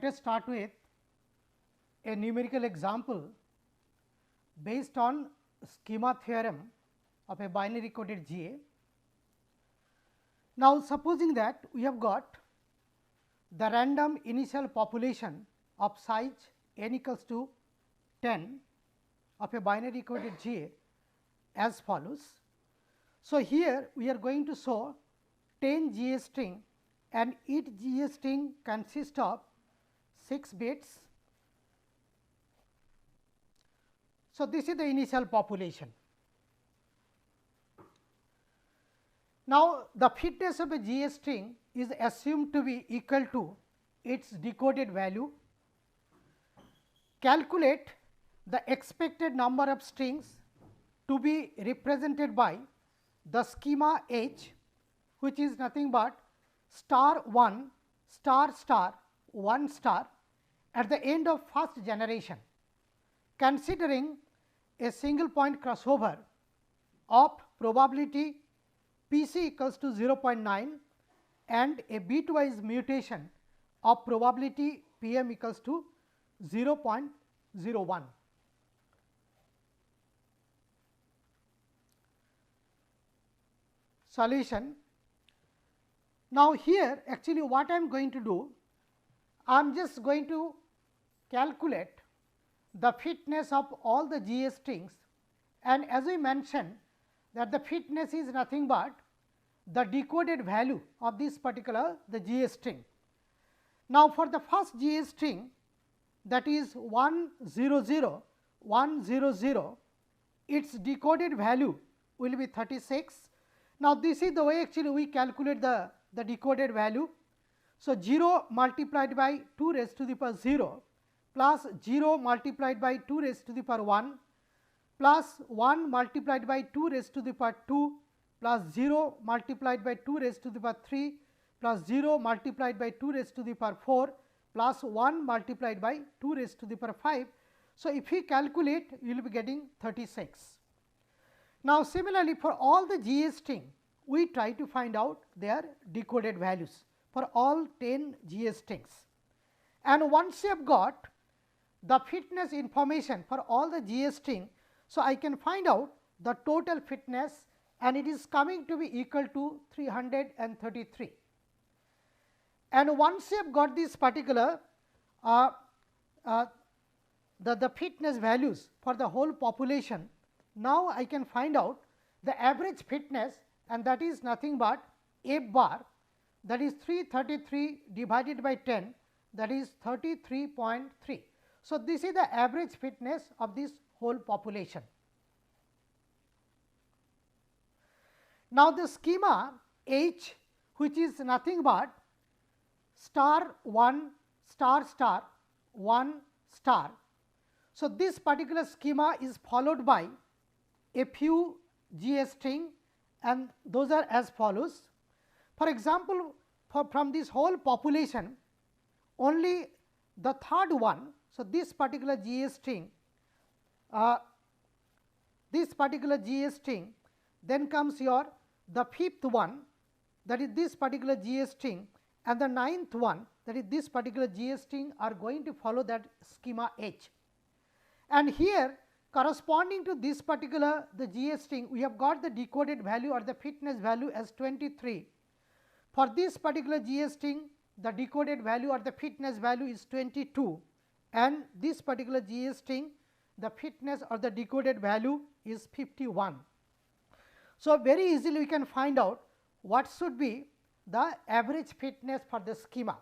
let us start with a numerical example based on schema theorem of a binary coded GA. Now, supposing that we have got the random initial population of size n equals to 10 of a binary coded GA as follows. So, here we are going to show 10 GA string and each GA string consists of 6 bits. So, this is the initial population. Now, the fitness of a GA string is assumed to be equal to its decoded value. Calculate the expected number of strings to be represented by the schema H, which is nothing but star 1 star star 1 star at the end of first generation, considering a single point crossover of probability P c equals to 0.9 and a bitwise mutation of probability P m equals to 0.01. Solution. Now, here actually what I am going to do, I am just going to calculate the fitness of all the GA strings, and as we mentioned that the fitness is nothing but the decoded value of this particular the GA string. Now, for the first GA string, that is 100 100, its decoded value will be 36. Now, this is the way actually we calculate the decoded value. So, 0 multiplied by 2 raised to the power 0 plus 0 multiplied by 2 raised to the power 1 plus 1 multiplied by 2 raised to the power 2 plus 0 multiplied by 2 raised to the power 3 plus 0 multiplied by 2 raised to the power 4 plus 1 multiplied by 2 raised to the power 5. So, if we calculate, you will be getting 36. Now, similarly, for all the GA string, we try to find out their decoded values for all 10 GA strings. And once you have got the fitness information for all the GA string, so I can find out the total fitness, and it is coming to be equal to 333. And once you have got this particular the fitness values for the whole population, now I can find out the average fitness, and that is nothing but f bar, that is 333 divided by 10, that is 33.3. So, this is the average fitness of this whole population. Now, the schema H, which is nothing but star 1 star star 1 star. So, this particular schema is followed by a few GA string, and those are as follows. For example, from this whole population, only the third one. So, this particular GA string, then comes your the fifth one, that is this particular GA string, and the ninth one, that is this particular GA string, are going to follow that schema H. And here, corresponding to this particular the GA string, we have got the decoded value or the fitness value as 23. For this particular GA string, the decoded value or the fitness value is 22, and this particular GA string, the fitness or the decoded value is 51. So, very easily we can find out what should be the average fitness for the schema.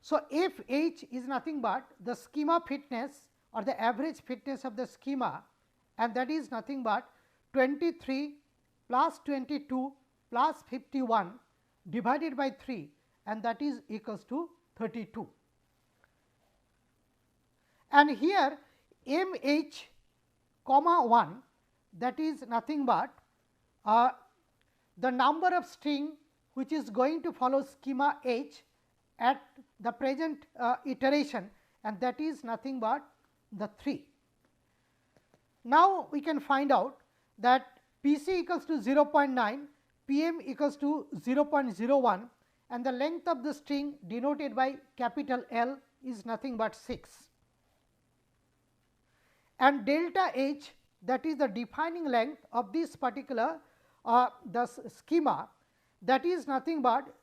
So, if H is nothing but the schema fitness or the average fitness of the schema, and that is nothing but 23 plus 22 plus 51 divided by 3, and that is equals to 32. And here M h comma 1, that is nothing but the number of string which is going to follow schema H at the present iteration, and that is nothing but the 3. Now, we can find out that P c equals to 0.9, P m equals to 0.01, and the length of the string denoted by capital L is nothing but 6, and delta H, that is the defining length of this particular the schema, that is nothing but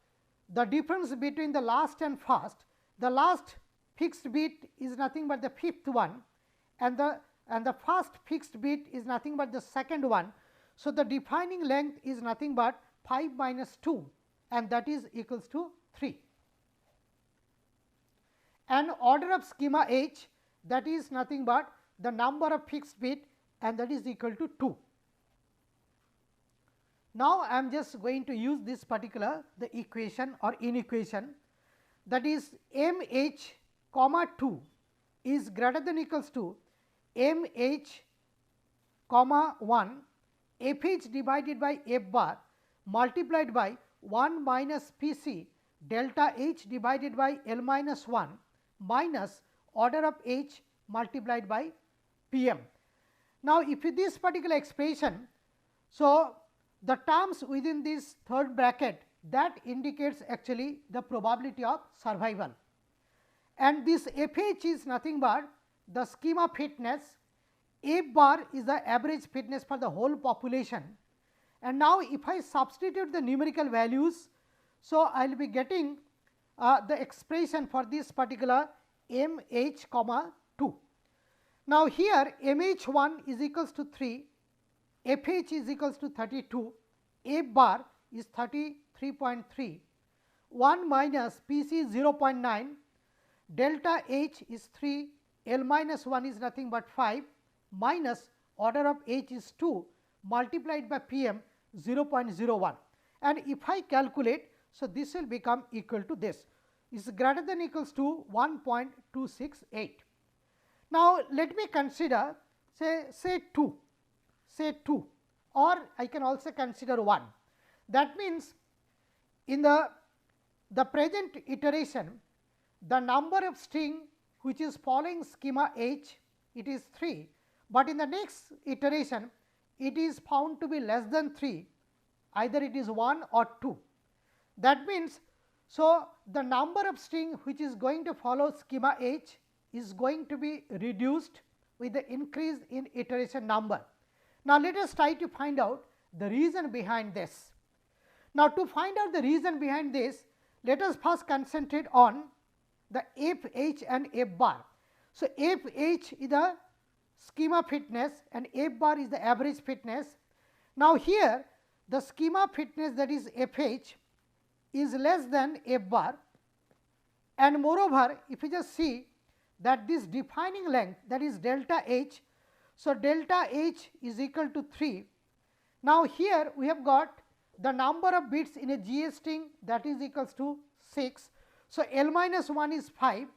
the difference between the last and first. The last fixed bit is nothing but the fifth one, and the first fixed bit is nothing but the second one. So, the defining length is nothing but 5 minus 2, and that is equals to 3, and order of schema H, that is nothing but the number of fixed bit, and that is equal to 2. Now, I am just going to use this particular the equation or inequation, that is m h comma 2 is greater than equals to m h comma 1 f h divided by f bar multiplied by 1 minus P c delta H divided by L minus 1 minus order of H multiplied by P m. Now, if this particular expression, so the terms within this third bracket, that indicates actually the probability of survival, and this F h is nothing but the schema fitness, F bar is the average fitness for the whole population. And now, if I substitute the numerical values, so I will be getting the expression for this particular m h comma 2. Now, here m h 1 is equals to 3, f h is equals to 32, f bar is 33.3, 1 minus P c is 0.9, delta H is 3, L minus 1 is nothing but 5, minus order of H is 2 multiplied by P m 0.01, and if I calculate, so this will become equal to this, is greater than equals to 1.268. Now, let me consider say 2, or I can also consider 1. That means, in the present iteration, the number of string which is following schema H, it is 3, but in the next iteration it is found to be less than 3, either it is 1 or 2. That means, so the number of string which is going to follow schema H is going to be reduced with the increase in iteration number. Now, let us try to find out the reason behind this. Now, to find out the reason behind this, let us first concentrate on the F h and F bar. So, F h is the schema fitness and F bar is the average fitness. Now, here the schema fitness, that is F h, is less than F bar, and moreover, if you just see that this defining length, that is delta H. So, delta H is equal to 3. Now, here we have got the number of bits in a GA string, that is equals to 6. So, L minus 1 is 5.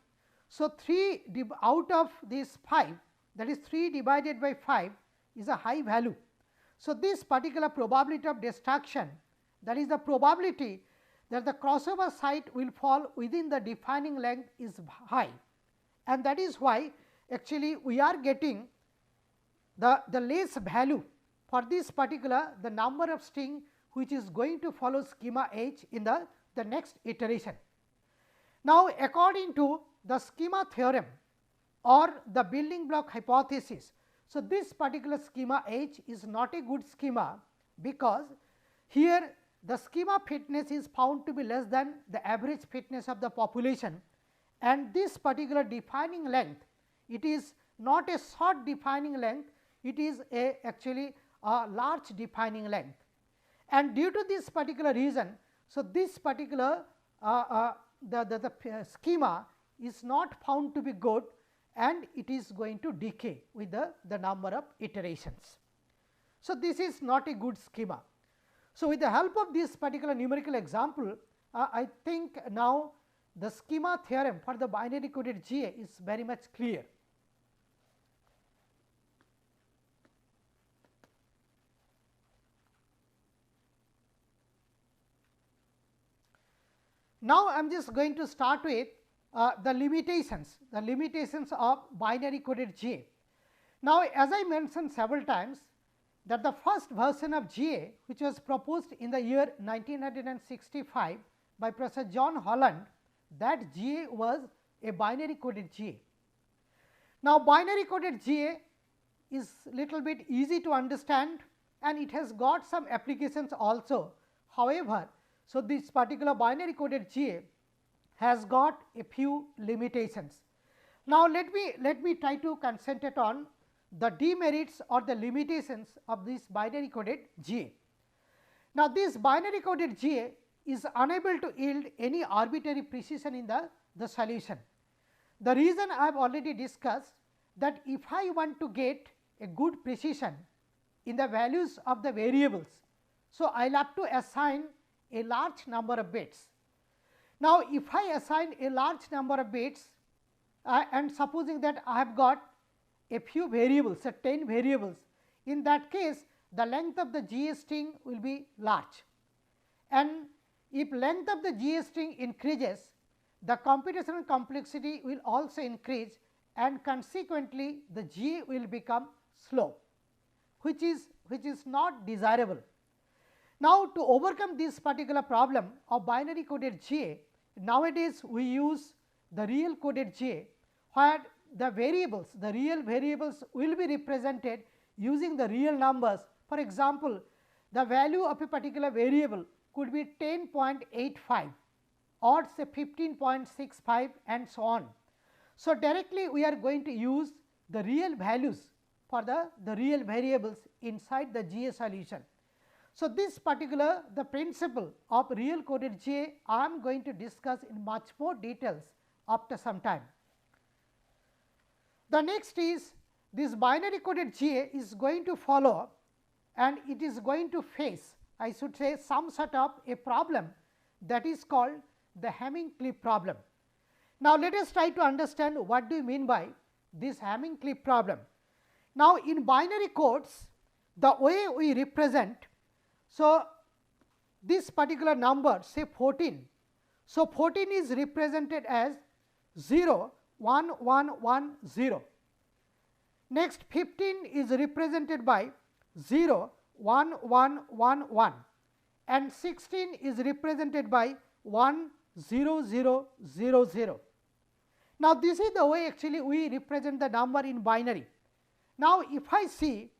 So, 3 out of this 5, that is 3 divided by 5 is a high value. So, this particular probability of destruction, that is the probability that the crossover site will fall within the defining length, is high, and that is why actually we are getting the less value for this particular the number of string which is going to follow schema H in the next iteration. Now, according to the schema theorem or the building block hypothesis, so this particular schema H is not a good schema, because here the schema fitness is found to be less than the average fitness of the population, and this particular defining length, it is not a short defining length, it is a actually a large defining length. And due to this particular reason, so this particular the schema is not found to be good, and it is going to decay with the number of iterations. So, this is not a good schema. So, with the help of this particular numerical example, I think now the schema theorem for the binary coded GA is very much clear. Now, I am just going to start with the limitations of binary coded GA. Now, as I mentioned several times, that the first version of GA, which was proposed in the year 1965 by Professor John Holland, that GA was a binary coded GA. Now, binary coded GA is little bit easy to understand and it has got some applications also. However, so this particular binary coded GA has got a few limitations. Now, let me try to concentrate on the demerits or the limitations of this binary coded GA. Now, this binary coded GA is unable to yield any arbitrary precision in the solution. The reason I have already discussed that if I want to get a good precision in the values of the variables, so I will have to assign a large number of bits. Now, if I assign a large number of bits and supposing that I have got a few variables, 10 variables, in that case the length of the GA string will be large, and if length of the GA string increases, the computational complexity will also increase and consequently the GA will become slow, which is not desirable. Now, to overcome this particular problem of binary coded GA, nowadays we use the real coded GA, where the real variables will be represented using the real numbers. For example, the value of a particular variable could be 10.85 or say 15.65 and so on. So, directly we are going to use the real values for the real variables inside the GA solution. So, this particular the principle of real coded GA I am going to discuss in much more details after some time. The next is this binary coded GA is going to follow and it is going to face, I should say, some sort of a problem that is called the Hamming-Cliff problem. Now, let us try to understand what do you mean by this Hamming-Cliff problem. Now, in binary codes, the way we represent, so this particular number say 14. So, 14 is represented as 0 1 1 1 0. Next 15 is represented by 0 1 1 1 1 and 16 is represented by 1 0 0 0 0. Now, this is the way actually we represent the number in binary. Now, if I see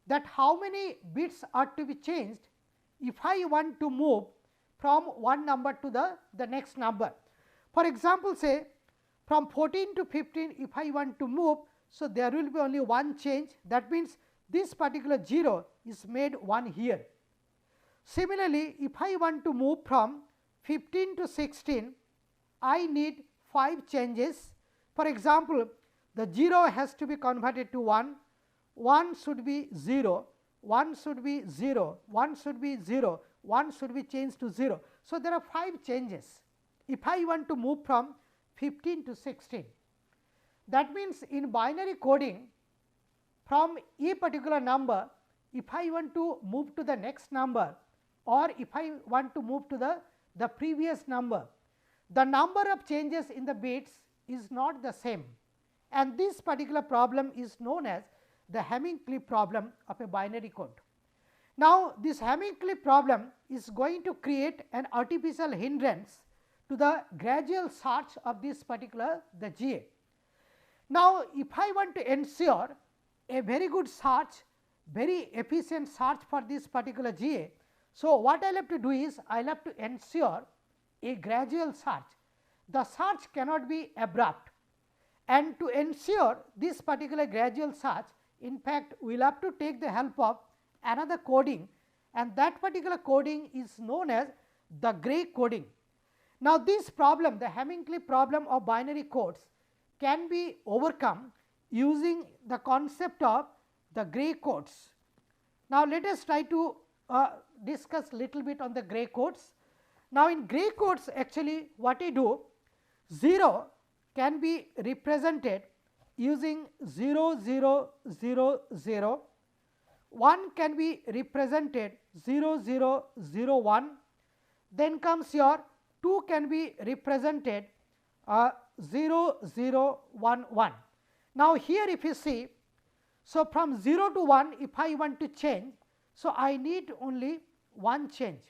that how many bits are to be changed if I want to move from one number to the next number. For example, say from 14 to 15 if I want to move, so there will be only one change, that means this particular 0 is made 1 here. Similarly, if I want to move from 15 to 16, I need 5 changes. For example, the 0 has to be converted to 1, 1 should be 0, 1 should be 0, 1 should be 0, 1 should be changed to 0. So, there are 5 changes if I want to move from 15 to 16. That means, in binary coding from a particular number, if I want to move to the next number or if I want to move to the previous number, the number of changes in the bits is not the same, and this particular problem is known as the Hamming-Cliff problem of a binary code. Now, this Hamming-Cliff problem is going to create an artificial hindrance to the gradual search of this particular the GA. Now, if I want to ensure a very good search, very efficient search for this particular GA, so what I will have to do is I will have to ensure a gradual search. The search cannot be abrupt, and to ensure this particular gradual search, in fact, we will have to take the help of another coding, and that particular coding is known as the gray coding. Now, this problem, the Hamming-Cliff problem of binary codes, can be overcome using the concept of the gray codes. Now, let us try to discuss little bit on the gray codes. Now, in gray codes actually what I do, 0 can be represented using 0 0 0 0, 1 can be represented 0 0 0 1, then comes your 2 can be represented 0 0 1 1. Now, here if you see, so from 0 to 1 if I want to change, so I need only one change.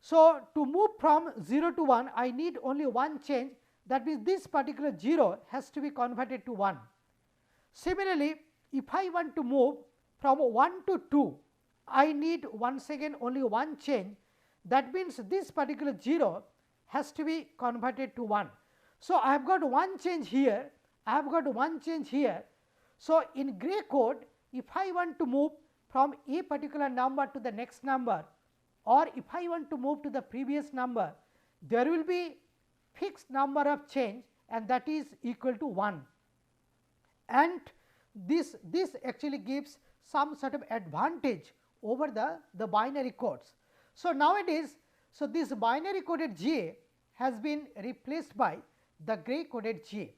So, to move from 0 to 1 I need only one change, that means this particular 0 has to be converted to 1. Similarly, if I want to move from 1 to 2, I need once again only one change, that means this particular 0 has to be converted to 1. So, I have got one change here, I have got one change here. So, in gray code, if I want to move from a particular number to the next number, or if I want to move to the previous number, there will be fixed number of change and that is equal to 1. And this actually gives some sort of advantage over the binary codes. So, nowadays, so this binary coded GA has been replaced by the gray coded GA.